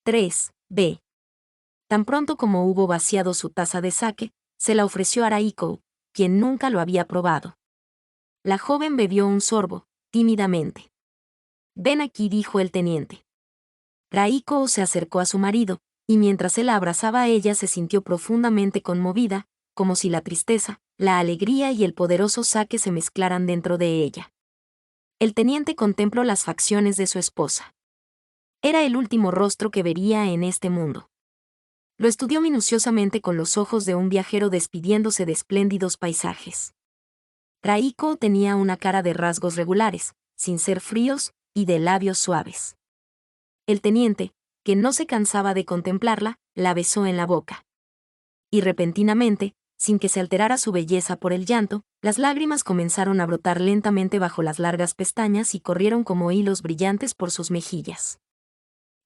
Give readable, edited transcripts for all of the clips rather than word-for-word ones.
3b. Tan pronto como hubo vaciado su taza de sake, se la ofreció a Raiko, quien nunca lo había probado. La joven bebió un sorbo, tímidamente. «Ven aquí», dijo el teniente. Raiko se acercó a su marido, y mientras él la abrazaba a ella se sintió profundamente conmovida, como si la tristeza, la alegría y el poderoso sake se mezclaran dentro de ella. El teniente contempló las facciones de su esposa. Era el último rostro que vería en este mundo. Lo estudió minuciosamente con los ojos de un viajero despidiéndose de espléndidos paisajes. Raiko tenía una cara de rasgos regulares, sin ser fríos, y de labios suaves. El teniente, que no se cansaba de contemplarla, la besó en la boca. Y repentinamente, sin que se alterara su belleza por el llanto, las lágrimas comenzaron a brotar lentamente bajo las largas pestañas y corrieron como hilos brillantes por sus mejillas.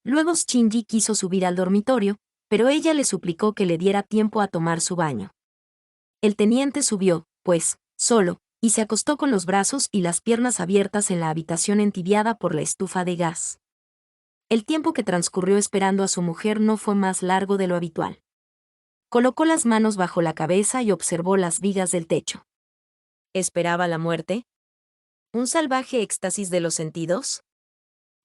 Luego Shinji quiso subir al dormitorio, pero ella le suplicó que le diera tiempo a tomar su baño. El teniente subió, pues, solo, y se acostó con los brazos y las piernas abiertas en la habitación entibiada por la estufa de gas. El tiempo que transcurrió esperando a su mujer no fue más largo de lo habitual. Colocó las manos bajo la cabeza y observó las vigas del techo. ¿Esperaba la muerte? ¿Un salvaje éxtasis de los sentidos?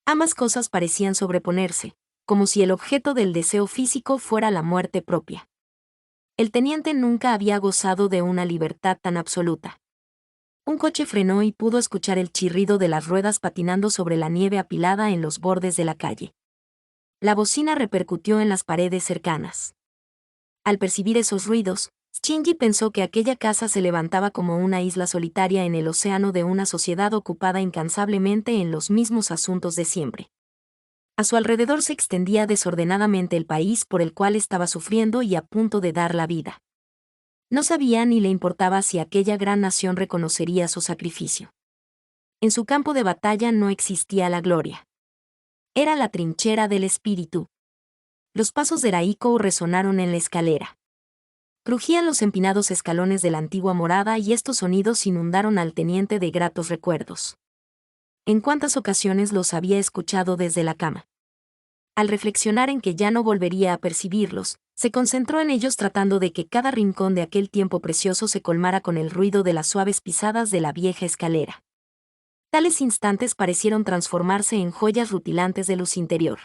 Ambas cosas parecían sobreponerse, como si el objeto del deseo físico fuera la muerte propia. El teniente nunca había gozado de una libertad tan absoluta. Un coche frenó y pudo escuchar el chirrido de las ruedas patinando sobre la nieve apilada en los bordes de la calle. La bocina repercutió en las paredes cercanas. Al percibir esos ruidos, Shinji pensó que aquella casa se levantaba como una isla solitaria en el océano de una sociedad ocupada incansablemente en los mismos asuntos de siempre. A su alrededor se extendía desordenadamente el país por el cual estaba sufriendo y a punto de dar la vida. No sabía ni le importaba si aquella gran nación reconocería su sacrificio. En su campo de batalla no existía la gloria. Era la trinchera del espíritu. Los pasos de Raiko resonaron en la escalera. Crujían los empinados escalones de la antigua morada y estos sonidos inundaron al teniente de gratos recuerdos. ¿En cuántas ocasiones los había escuchado desde la cama? Al reflexionar en que ya no volvería a percibirlos, se concentró en ellos tratando de que cada rincón de aquel tiempo precioso se colmara con el ruido de las suaves pisadas de la vieja escalera. Tales instantes parecieron transformarse en joyas rutilantes de luz interior.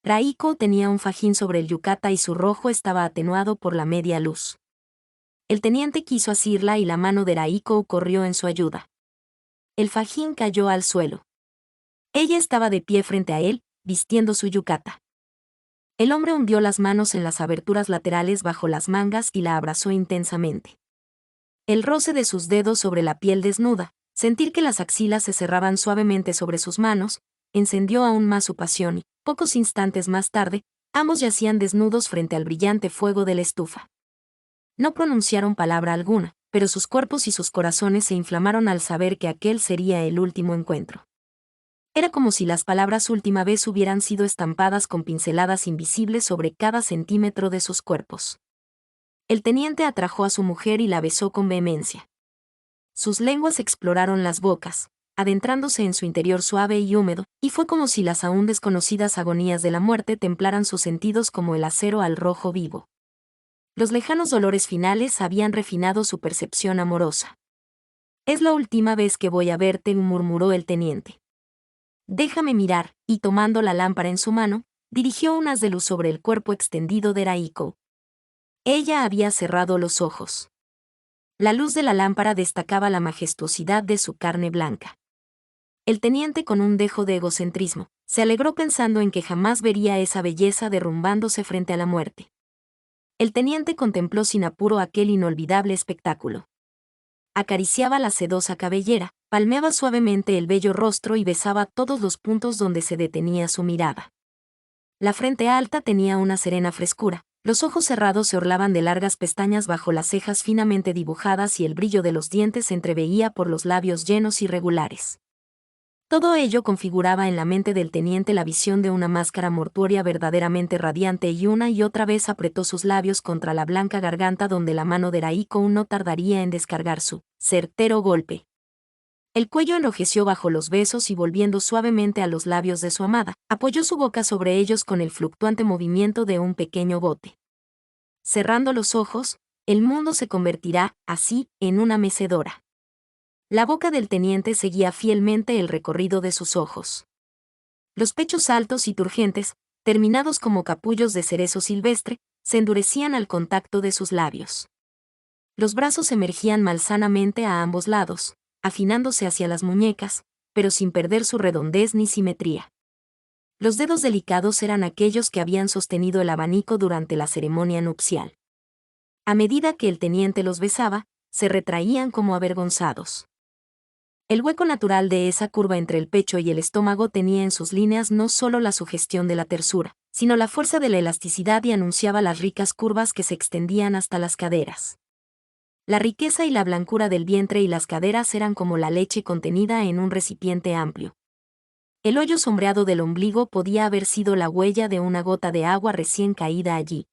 Raiko tenía un fajín sobre el yukata y su rojo estaba atenuado por la media luz. El teniente quiso asirla y la mano de Raiko corrió en su ayuda. El fajín cayó al suelo. Ella estaba de pie frente a él, vistiendo su yukata. El hombre hundió las manos en las aberturas laterales bajo las mangas y la abrazó intensamente. El roce de sus dedos sobre la piel desnuda, sentir que las axilas se cerraban suavemente sobre sus manos, encendió aún más su pasión y, pocos instantes más tarde, ambos yacían desnudos frente al brillante fuego de la estufa. No pronunciaron palabra alguna, pero sus cuerpos y sus corazones se inflamaron al saber que aquel sería el último encuentro. Era como si las palabras última vez hubieran sido estampadas con pinceladas invisibles sobre cada centímetro de sus cuerpos. El teniente atrajo a su mujer y la besó con vehemencia. Sus lenguas exploraron las bocas, adentrándose en su interior suave y húmedo, y fue como si las aún desconocidas agonías de la muerte templaran sus sentidos como el acero al rojo vivo. Los lejanos dolores finales habían refinado su percepción amorosa. «Es la última vez que voy a verte», murmuró el teniente. «Déjame mirar», y tomando la lámpara en su mano, dirigió un haz de luz sobre el cuerpo extendido de Raiko. Ella había cerrado los ojos. La luz de la lámpara destacaba la majestuosidad de su carne blanca. El teniente, con un dejo de egocentrismo, se alegró pensando en que jamás vería esa belleza derrumbándose frente a la muerte. El teniente contempló sin apuro aquel inolvidable espectáculo. Acariciaba la sedosa cabellera, palmeaba suavemente el bello rostro y besaba todos los puntos donde se detenía su mirada. La frente alta tenía una serena frescura, los ojos cerrados se orlaban de largas pestañas bajo las cejas finamente dibujadas y el brillo de los dientes se entreveía por los labios llenos y regulares. Todo ello configuraba en la mente del teniente la visión de una máscara mortuoria verdaderamente radiante y una y otra vez apretó sus labios contra la blanca garganta donde la mano de Raiko no tardaría en descargar su certero golpe. El cuello enrojeció bajo los besos y volviendo suavemente a los labios de su amada, apoyó su boca sobre ellos con el fluctuante movimiento de un pequeño bote. Cerrando los ojos, el mundo se convertirá, así, en una mecedora. La boca del teniente seguía fielmente el recorrido de sus ojos. Los pechos altos y turgentes, terminados como capullos de cerezo silvestre, se endurecían al contacto de sus labios. Los brazos emergían malsanamente a ambos lados, afinándose hacia las muñecas, pero sin perder su redondez ni simetría. Los dedos delicados eran aquellos que habían sostenido el abanico durante la ceremonia nupcial. A medida que el teniente los besaba, se retraían como avergonzados. El hueco natural de esa curva entre el pecho y el estómago tenía en sus líneas no solo la sugestión de la tersura, sino la fuerza de la elasticidad y anunciaba las ricas curvas que se extendían hasta las caderas. La riqueza y la blancura del vientre y las caderas eran como la leche contenida en un recipiente amplio. El hoyo sombreado del ombligo podía haber sido la huella de una gota de agua recién caída allí.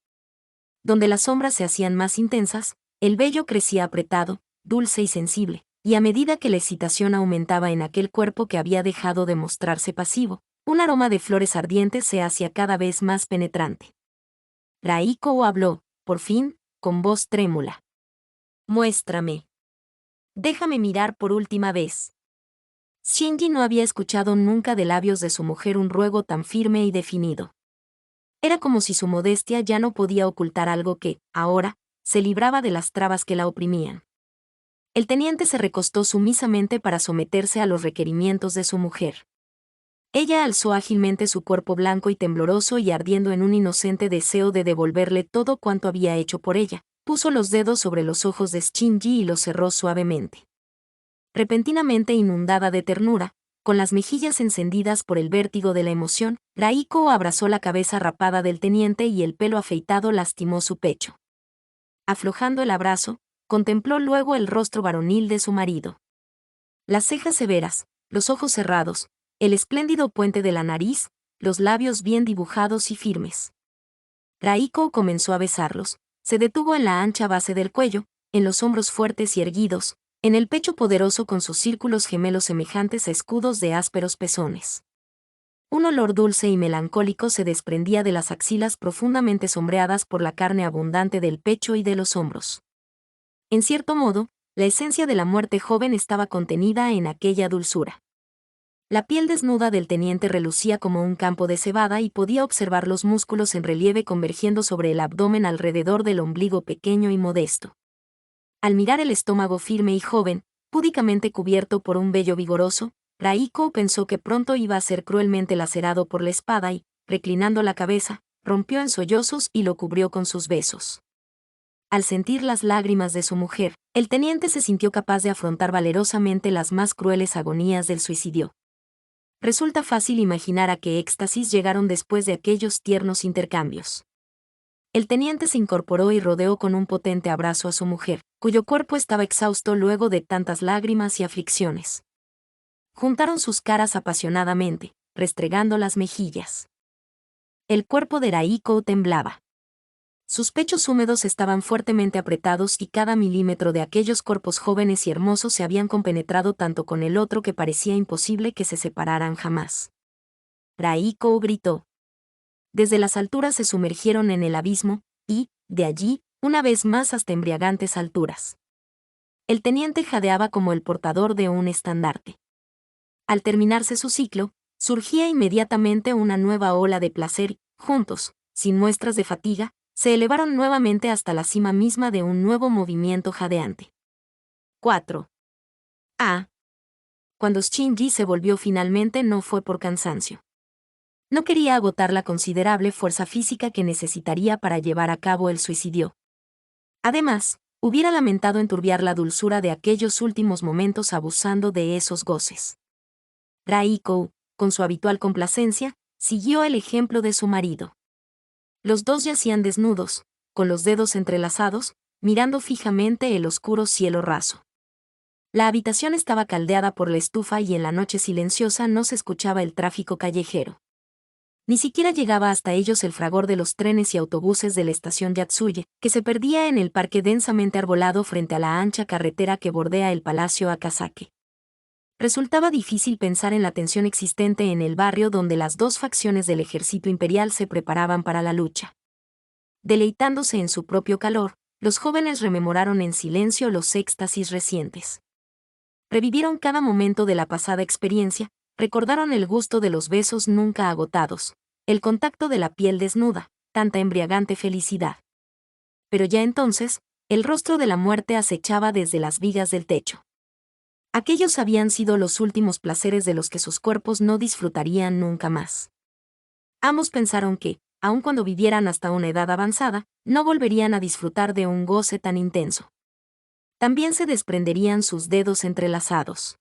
Donde las sombras se hacían más intensas, el vello crecía apretado, dulce y sensible, y a medida que la excitación aumentaba en aquel cuerpo que había dejado de mostrarse pasivo, un aroma de flores ardientes se hacía cada vez más penetrante. Raiko habló, por fin, con voz trémula. Muéstrame. Déjame mirar por última vez. Shinji no había escuchado nunca de labios de su mujer un ruego tan firme y definido. Era como si su modestia ya no podía ocultar algo que, ahora, se libraba de las trabas que la oprimían. El teniente se recostó sumisamente para someterse a los requerimientos de su mujer. Ella alzó ágilmente su cuerpo blanco y tembloroso y ardiendo en un inocente deseo de devolverle todo cuanto había hecho por ella, puso los dedos sobre los ojos de Shinji y los cerró suavemente. Repentinamente inundada de ternura, con las mejillas encendidas por el vértigo de la emoción, Raiko abrazó la cabeza rapada del teniente y el pelo afeitado lastimó su pecho. Aflojando el abrazo, contempló luego el rostro varonil de su marido. Las cejas severas, los ojos cerrados, el espléndido puente de la nariz, los labios bien dibujados y firmes. Raiko comenzó a besarlos, se detuvo en la ancha base del cuello, en los hombros fuertes y erguidos, en el pecho poderoso con sus círculos gemelos semejantes a escudos de ásperos pezones. Un olor dulce y melancólico se desprendía de las axilas profundamente sombreadas por la carne abundante del pecho y de los hombros. En cierto modo, la esencia de la muerte joven estaba contenida en aquella dulzura. La piel desnuda del teniente relucía como un campo de cebada y podía observar los músculos en relieve convergiendo sobre el abdomen alrededor del ombligo pequeño y modesto. Al mirar el estómago firme y joven, púdicamente cubierto por un vello vigoroso, Raiko pensó que pronto iba a ser cruelmente lacerado por la espada y, reclinando la cabeza, rompió en sollozos y lo cubrió con sus besos. Al sentir las lágrimas de su mujer, el teniente se sintió capaz de afrontar valerosamente las más crueles agonías del suicidio. Resulta fácil imaginar a qué éxtasis llegaron después de aquellos tiernos intercambios. El teniente se incorporó y rodeó con un potente abrazo a su mujer, cuyo cuerpo estaba exhausto luego de tantas lágrimas y aflicciones. Juntaron sus caras apasionadamente, restregando las mejillas. El cuerpo de Raiko temblaba. Sus pechos húmedos estaban fuertemente apretados y cada milímetro de aquellos cuerpos jóvenes y hermosos se habían compenetrado tanto con el otro que parecía imposible que se separaran jamás. Raiko gritó. Desde las alturas se sumergieron en el abismo, y, de allí, una vez más hasta embriagantes alturas. El teniente jadeaba como el portador de un estandarte. Al terminarse su ciclo, surgía inmediatamente una nueva ola de placer y, juntos, sin muestras de fatiga, se elevaron nuevamente hasta la cima misma de un nuevo movimiento jadeante. 4. Cuando Shinji se volvió finalmente no fue por cansancio. No quería agotar la considerable fuerza física que necesitaría para llevar a cabo el suicidio. Además, hubiera lamentado enturbiar la dulzura de aquellos últimos momentos abusando de esos goces. Raiko, con su habitual complacencia, siguió el ejemplo de su marido. Los dos yacían desnudos, con los dedos entrelazados, mirando fijamente el oscuro cielo raso. La habitación estaba caldeada por la estufa y en la noche silenciosa no se escuchaba el tráfico callejero. Ni siquiera llegaba hasta ellos el fragor de los trenes y autobuses de la estación Yatsuye, que se perdía en el parque densamente arbolado frente a la ancha carretera que bordea el palacio Akasake. Resultaba difícil pensar en la tensión existente en el barrio donde las dos facciones del ejército imperial se preparaban para la lucha. Deleitándose en su propio calor, los jóvenes rememoraron en silencio los éxtasis recientes. Revivieron cada momento de la pasada experiencia, recordaron el gusto de los besos nunca agotados, el contacto de la piel desnuda, tanta embriagante felicidad. Pero ya entonces, el rostro de la muerte acechaba desde las vigas del techo. Aquellos habían sido los últimos placeres de los que sus cuerpos no disfrutarían nunca más. Ambos pensaron que, aun cuando vivieran hasta una edad avanzada, no volverían a disfrutar de un goce tan intenso. También se desprenderían sus dedos entrelazados.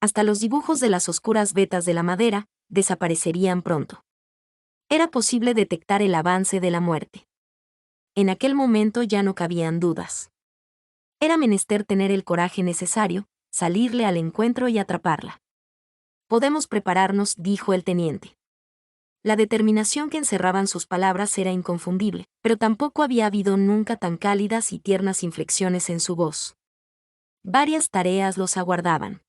Hasta los dibujos de las oscuras vetas de la madera desaparecerían pronto. Era posible detectar el avance de la muerte. En aquel momento ya no cabían dudas. Era menester tener el coraje necesario, salirle al encuentro y atraparla. Podemos prepararnos, dijo el teniente. La determinación que encerraban sus palabras era inconfundible, pero tampoco había habido nunca tan cálidas y tiernas inflexiones en su voz. Varias tareas los aguardaban.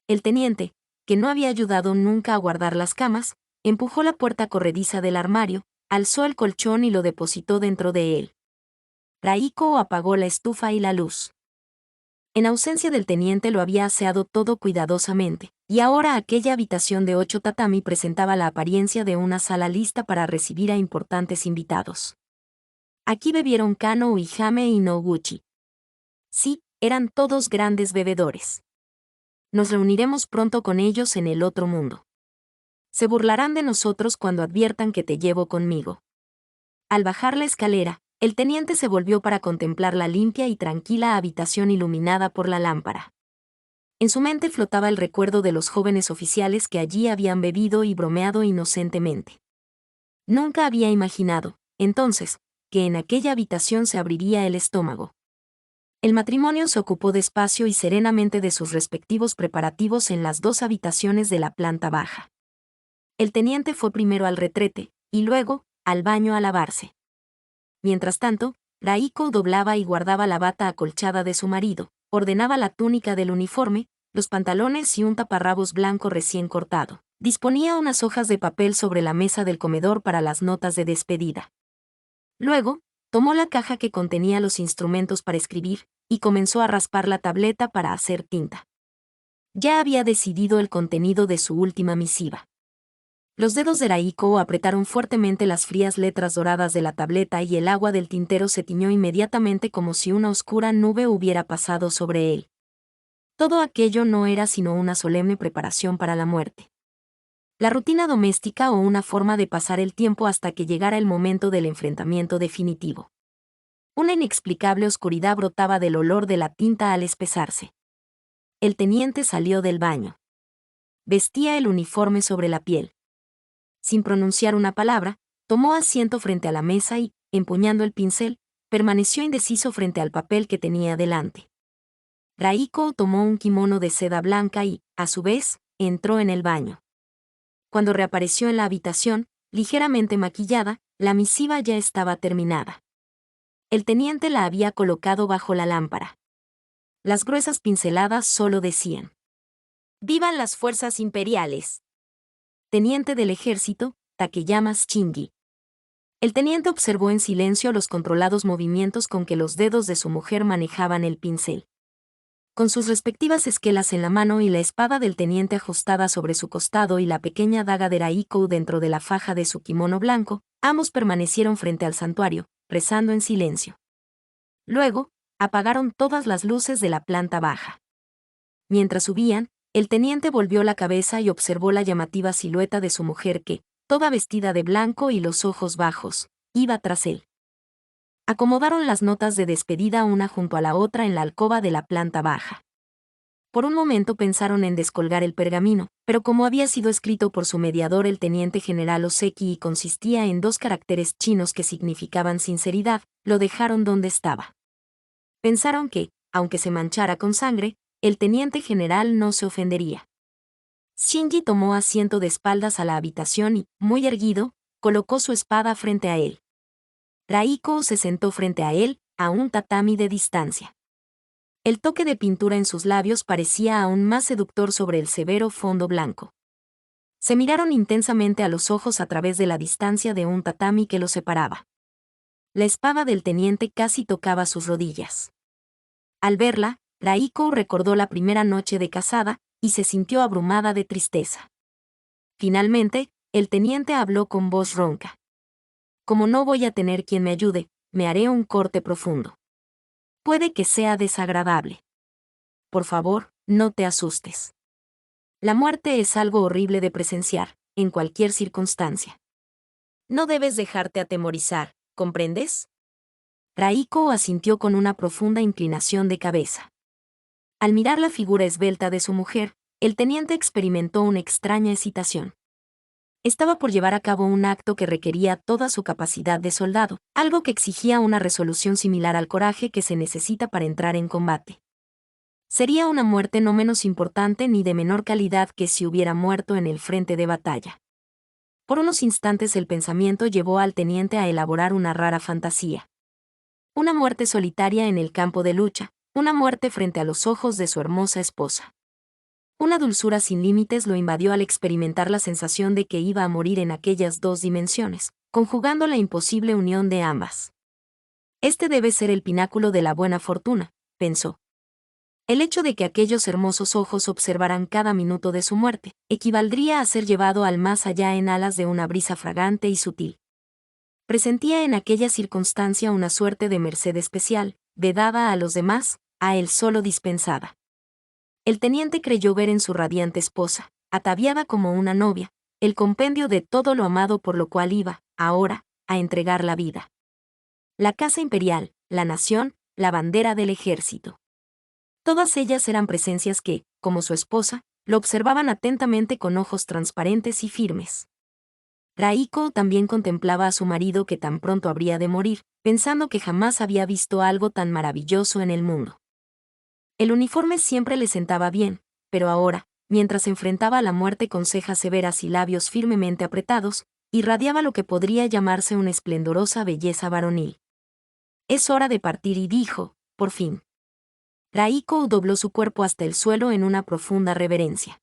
El teniente, que no había ayudado nunca a guardar las camas, empujó la puerta corrediza del armario, alzó el colchón y lo depositó dentro de él. Raiko apagó la estufa y la luz. En ausencia del teniente lo había aseado todo cuidadosamente, y ahora aquella habitación de 8 tatami presentaba la apariencia de una sala lista para recibir a importantes invitados. Aquí bebieron Kano Uihame y Noguchi. Sí, eran todos grandes bebedores. Nos reuniremos pronto con ellos en el otro mundo. Se burlarán de nosotros cuando adviertan que te llevo conmigo. Al bajar la escalera, el teniente se volvió para contemplar la limpia y tranquila habitación iluminada por la lámpara. En su mente flotaba el recuerdo de los jóvenes oficiales que allí habían bebido y bromeado inocentemente. Nunca había imaginado, entonces, que en aquella habitación se abriría el estómago. El matrimonio se ocupó despacio y serenamente de sus respectivos preparativos en las 2 habitaciones de la planta baja. El teniente fue primero al retrete, y luego, al baño a lavarse. Mientras tanto, Raiko doblaba y guardaba la bata acolchada de su marido, ordenaba la túnica del uniforme, los pantalones y un taparrabos blanco recién cortado. Disponía unas hojas de papel sobre la mesa del comedor para las notas de despedida. Luego, tomó la caja que contenía los instrumentos para escribir, y comenzó a raspar la tableta para hacer tinta. Ya había decidido el contenido de su última misiva. Los dedos de Raiko apretaron fuertemente las frías letras doradas de la tableta y el agua del tintero se tiñó inmediatamente como si una oscura nube hubiera pasado sobre él. Todo aquello no era sino una solemne preparación para la muerte. La rutina doméstica o una forma de pasar el tiempo hasta que llegara el momento del enfrentamiento definitivo. Una inexplicable oscuridad brotaba del olor de la tinta al espesarse. El teniente salió del baño. Vestía el uniforme sobre la piel. Sin pronunciar una palabra, tomó asiento frente a la mesa y, empuñando el pincel, permaneció indeciso frente al papel que tenía delante. Raiko tomó un kimono de seda blanca y, a su vez, entró en el baño. Cuando reapareció en la habitación, ligeramente maquillada, la misiva ya estaba terminada. El teniente la había colocado bajo la lámpara. Las gruesas pinceladas solo decían: «¡Vivan las fuerzas imperiales!». Teniente del ejército, Takeyama Shinji. El teniente observó en silencio los controlados movimientos con que los dedos de su mujer manejaban el pincel. Con sus respectivas esquelas en la mano y la espada del teniente ajustada sobre su costado y la pequeña daga de Raiko dentro de la faja de su kimono blanco, ambos permanecieron frente al santuario, rezando en silencio. Luego, apagaron todas las luces de la planta baja. Mientras subían, el teniente volvió la cabeza y observó la llamativa silueta de su mujer que, toda vestida de blanco y los ojos bajos, iba tras él. Acomodaron las notas de despedida una junto a la otra en la alcoba de la planta baja. Por un momento pensaron en descolgar el pergamino, pero como había sido escrito por su mediador el teniente general Oseki y consistía en 2 caracteres chinos que significaban sinceridad, lo dejaron donde estaba. Pensaron que, aunque se manchara con sangre, el teniente general no se ofendería. Shinji tomó asiento de espaldas a la habitación y, muy erguido, colocó su espada frente a él. Raiko se sentó frente a él, a un tatami de distancia. El toque de pintura en sus labios parecía aún más seductor sobre el severo fondo blanco. Se miraron intensamente a los ojos a través de la distancia de un tatami que los separaba. La espada del teniente casi tocaba sus rodillas. Al verla, Raiko recordó la primera noche de casada, y se sintió abrumada de tristeza. Finalmente, el teniente habló con voz ronca. Como no voy a tener quien me ayude, me haré un corte profundo. Puede que sea desagradable. Por favor, no te asustes. La muerte es algo horrible de presenciar, en cualquier circunstancia. No debes dejarte atemorizar, ¿comprendes? Raiko asintió con una profunda inclinación de cabeza. Al mirar la figura esbelta de su mujer, el teniente experimentó una extraña excitación. Estaba por llevar a cabo un acto que requería toda su capacidad de soldado, algo que exigía una resolución similar al coraje que se necesita para entrar en combate. Sería una muerte no menos importante ni de menor calidad que si hubiera muerto en el frente de batalla. Por unos instantes el pensamiento llevó al teniente a elaborar una rara fantasía. Una muerte solitaria en el campo de lucha, una muerte frente a los ojos de su hermosa esposa. Una dulzura sin límites lo invadió al experimentar la sensación de que iba a morir en aquellas dos dimensiones, conjugando la imposible unión de ambas. Este debe ser el pináculo de la buena fortuna, pensó. El hecho de que aquellos hermosos ojos observaran cada minuto de su muerte, equivaldría a ser llevado al más allá en alas de una brisa fragante y sutil. Presentía en aquella circunstancia una suerte de merced especial, vedada a los demás, a él solo dispensada. El teniente creyó ver en su radiante esposa, ataviada como una novia, el compendio de todo lo amado por lo cual iba, ahora, a entregar la vida. La casa imperial, la nación, la bandera del ejército. Todas ellas eran presencias que, como su esposa, lo observaban atentamente con ojos transparentes y firmes. Raiko también contemplaba a su marido que tan pronto habría de morir, pensando que jamás había visto algo tan maravilloso en el mundo. El uniforme siempre le sentaba bien, pero ahora, mientras enfrentaba a la muerte con cejas severas y labios firmemente apretados, irradiaba lo que podría llamarse una esplendorosa belleza varonil. Es hora de partir y dijo, por fin. Raiko dobló su cuerpo hasta el suelo en una profunda reverencia.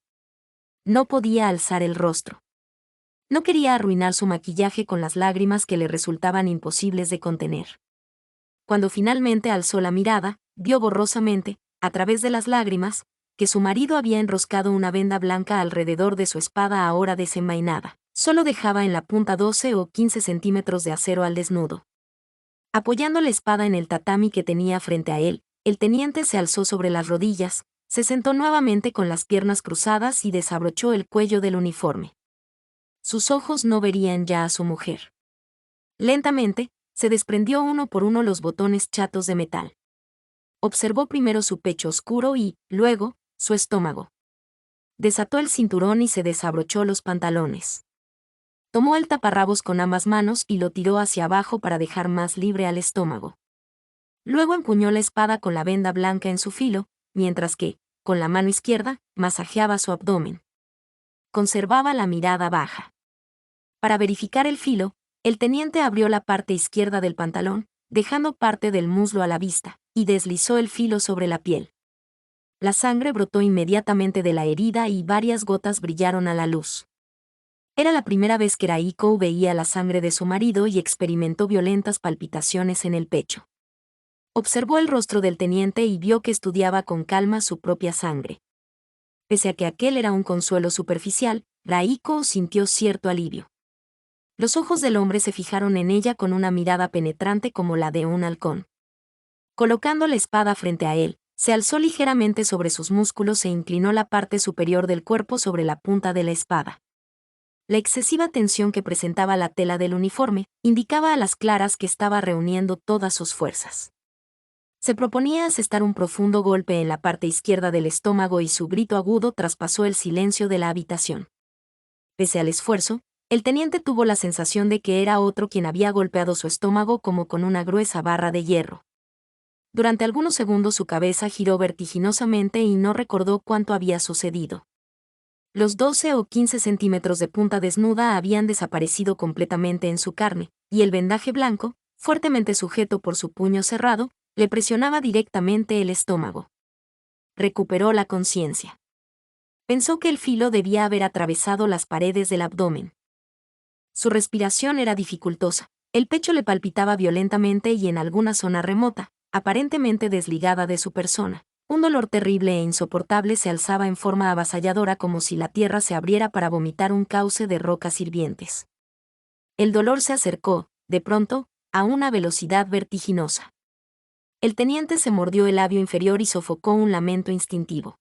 No podía alzar el rostro. No quería arruinar su maquillaje con las lágrimas que le resultaban imposibles de contener. Cuando finalmente alzó la mirada, vio borrosamente, a través de las lágrimas, que su marido había enroscado una venda blanca alrededor de su espada ahora desenvainada. Solo dejaba en la punta 12 o 15 centímetros de acero al desnudo. Apoyando la espada en el tatami que tenía frente a él, el teniente se alzó sobre las rodillas, se sentó nuevamente con las piernas cruzadas y desabrochó el cuello del uniforme. Sus ojos no verían ya a su mujer. Lentamente, se desprendió uno por uno los botones chatos de metal. Observó primero su pecho oscuro y, luego, su estómago. Desató el cinturón y se desabrochó los pantalones. Tomó el taparrabos con ambas manos y lo tiró hacia abajo para dejar más libre al estómago. Luego empuñó la espada con la venda blanca en su filo, mientras que, con la mano izquierda, masajeaba su abdomen. Conservaba la mirada baja. Para verificar el filo, el teniente abrió la parte izquierda del pantalón, dejando parte del muslo a la vista, y deslizó el filo sobre la piel. La sangre brotó inmediatamente de la herida y varias gotas brillaron a la luz. Era la primera vez que Raiko veía la sangre de su marido y experimentó violentas palpitaciones en el pecho. Observó el rostro del teniente y vio que estudiaba con calma su propia sangre. Pese a que aquel era un consuelo superficial, Raiko sintió cierto alivio. Los ojos del hombre se fijaron en ella con una mirada penetrante como la de un halcón. Colocando la espada frente a él, se alzó ligeramente sobre sus músculos e inclinó la parte superior del cuerpo sobre la punta de la espada. La excesiva tensión que presentaba la tela del uniforme indicaba a las claras que estaba reuniendo todas sus fuerzas. Se proponía asestar un profundo golpe en la parte izquierda del estómago y su grito agudo traspasó el silencio de la habitación. Pese al esfuerzo, el teniente tuvo la sensación de que era otro quien había golpeado su estómago como con una gruesa barra de hierro. Durante algunos segundos su cabeza giró vertiginosamente y no recordó cuánto había sucedido. Los 12 o 15 centímetros de punta desnuda habían desaparecido completamente en su carne, y el vendaje blanco, fuertemente sujeto por su puño cerrado, Le presionaba directamente el estómago. Recuperó la conciencia. Pensó que el filo debía haber atravesado las paredes del abdomen. Su respiración era dificultosa. El pecho le palpitaba violentamente y en alguna zona remota, aparentemente desligada de su persona, un dolor terrible e insoportable se alzaba en forma avasalladora como si la tierra se abriera para vomitar un cauce de rocas hirvientes. El dolor se acercó, de pronto, a una velocidad vertiginosa. El teniente se mordió el labio inferior y sofocó un lamento instintivo.